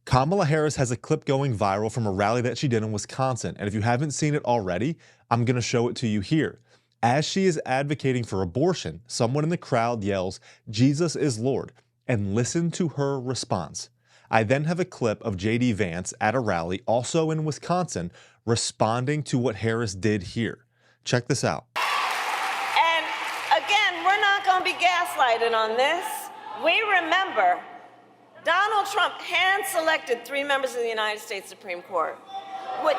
Kamala Harris has a clip going viral from a rally that she did in Wisconsin, and if you haven't seen it already, I'm going to show it to you here. As she is advocating for abortion, someone in the crowd yells, "Jesus is Lord," and listen to her response. I then have a clip of JD Vance at a rally, also in Wisconsin, responding to what Harris did here. Check this out. And again, we're not going to be gaslighted on this. We remember Donald Trump hand-selected 3 members of the United States Supreme Court with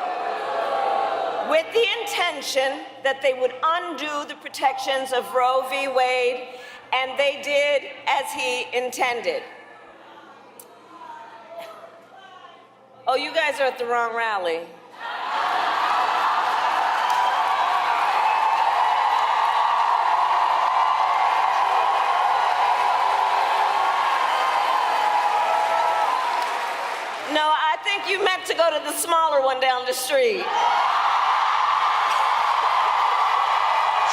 the intention that they would undo the protections of Roe v. Wade, and they did as he intended. Oh, you guys are at the wrong rally. No, I think you meant to go to the smaller one down the street.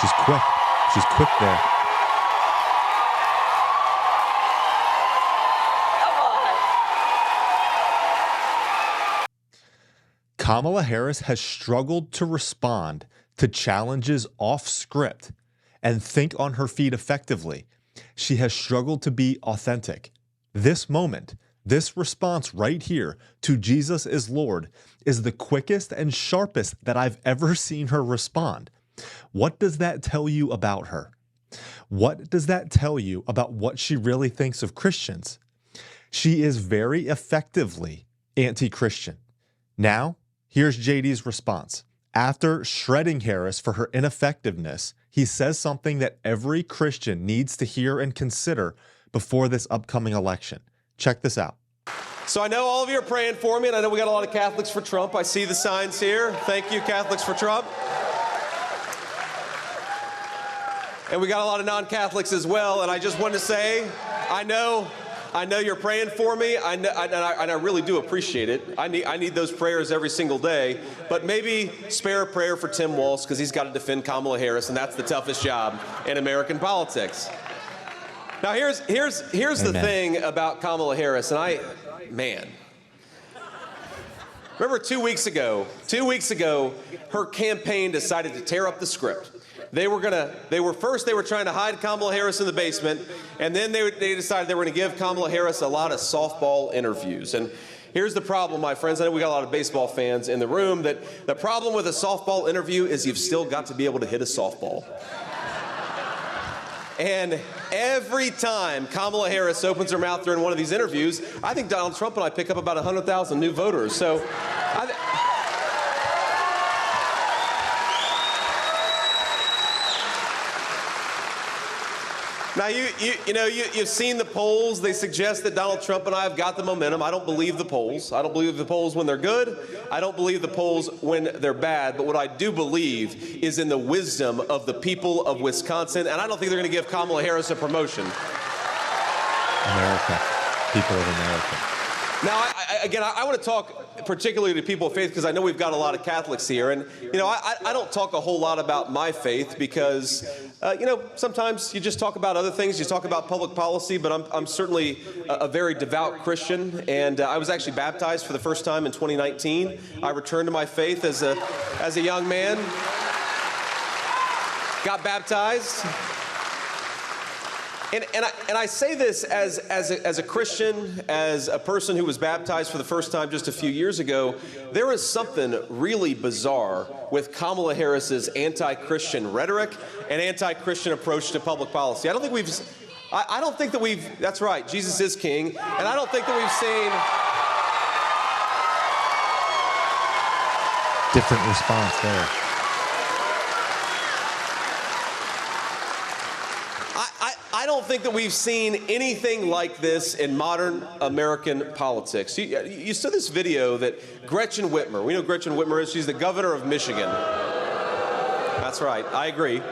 She's quick. She's quick there. Come on. Kamala Harris has struggled to respond to challenges off script and think on her feet effectively. She has struggled to be authentic. This moment, this response right here to "Jesus is Lord" is the quickest and sharpest that I've ever seen her respond. What does that tell you about her? What does that tell you about what she really thinks of Christians? She is very effectively anti-Christian. Now, here's JD's response. After shredding Harris for her ineffectiveness, he says something that every Christian needs to hear and consider before this upcoming election. Check this out. So I know all of you are praying for me, and I know we got a lot of Catholics for Trump. I see the signs here. Thank you, Catholics for Trump. And we got a lot of non-Catholics as well, and I just want to say, I know you're praying for me, and I really do appreciate it. I need those prayers every single day, but maybe spare a prayer for Tim Walz, because he's got to defend Kamala Harris, and that's the toughest job in American politics. Now, here's the thing about Kamala Harris, and man. Remember 2 weeks ago, her campaign decided to tear up the script. They were trying to hide Kamala Harris in the basement, and then they decided they were going to give Kamala Harris a lot of softball interviews. And here's the problem, my friends. I know we got a lot of baseball fans in the room. That the problem with a softball interview is you've still got to be able to hit a softball. And every time Kamala Harris opens her mouth during one of these interviews, I think Donald Trump and I pick up about 100,000 new voters. So now, you've seen the polls. They suggest that Donald Trump and I have got the momentum. I don't believe the polls. I don't believe the polls when they're good. I don't believe the polls when they're bad. But what I do believe is in the wisdom of the people of Wisconsin. And I don't think they're going to give Kamala Harris a promotion. America. People of America. Now, I want to talk particularly to people of faith, because I know we've got a lot of Catholics here. And, I don't talk a whole lot about my faith because, sometimes you just talk about other things. You talk about public policy, but I'm certainly a very devout Christian. And I was actually baptized for the first time in 2019. I returned to my faith as a young man. Got baptized. And I say this as a Christian, as a person who was baptized for the first time just a few years ago. There is something really bizarre with Kamala Harris's anti-Christian rhetoric and anti-Christian approach to public policy. I don't think that we've, that's right, Jesus is king, and I don't think that we've seen different response there. I don't think that we've seen anything like this in modern American politics. You saw this video that Gretchen Whitmer, we know Gretchen Whitmer is, she's the governor of Michigan. That's right, I agree.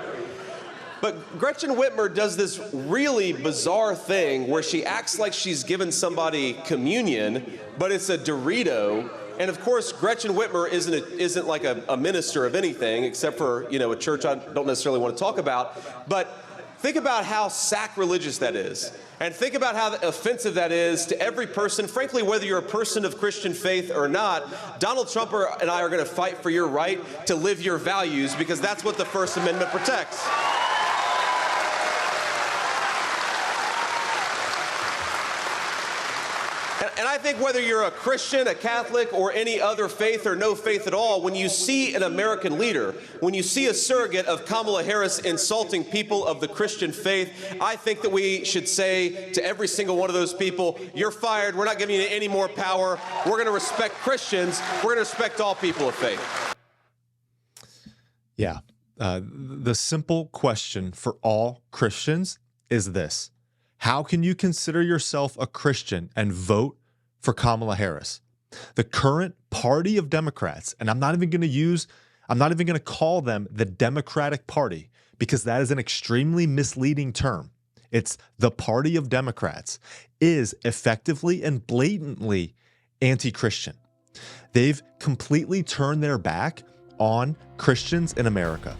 But Gretchen Whitmer does this really bizarre thing where she acts like she's given somebody communion, but it's a Dorito. And of course, Gretchen Whitmer isn't like a minister of anything, except for, a church I don't necessarily want to talk about. But Think about how sacrilegious that is. And think about how offensive that is to every person. Frankly, whether you're a person of Christian faith or not, Donald Trump and I are going to fight for your right to live your values, because that's what the First Amendment protects. And I think whether you're a Christian, a Catholic, or any other faith or no faith at all, when you see an American leader, when you see a surrogate of Kamala Harris insulting people of the Christian faith, I think that we should say to every single one of those people, you're fired. We're not giving you any more power. We're going to respect Christians. We're going to respect all people of faith. Yeah. The simple question for all Christians is this: how can you consider yourself a Christian and vote for Kamala Harris? The current party of Democrats, and I'm not even going to call them the Democratic Party, because that is an extremely misleading term. It's the party of Democrats, is effectively and blatantly anti-Christian. They've completely turned their back on Christians in America.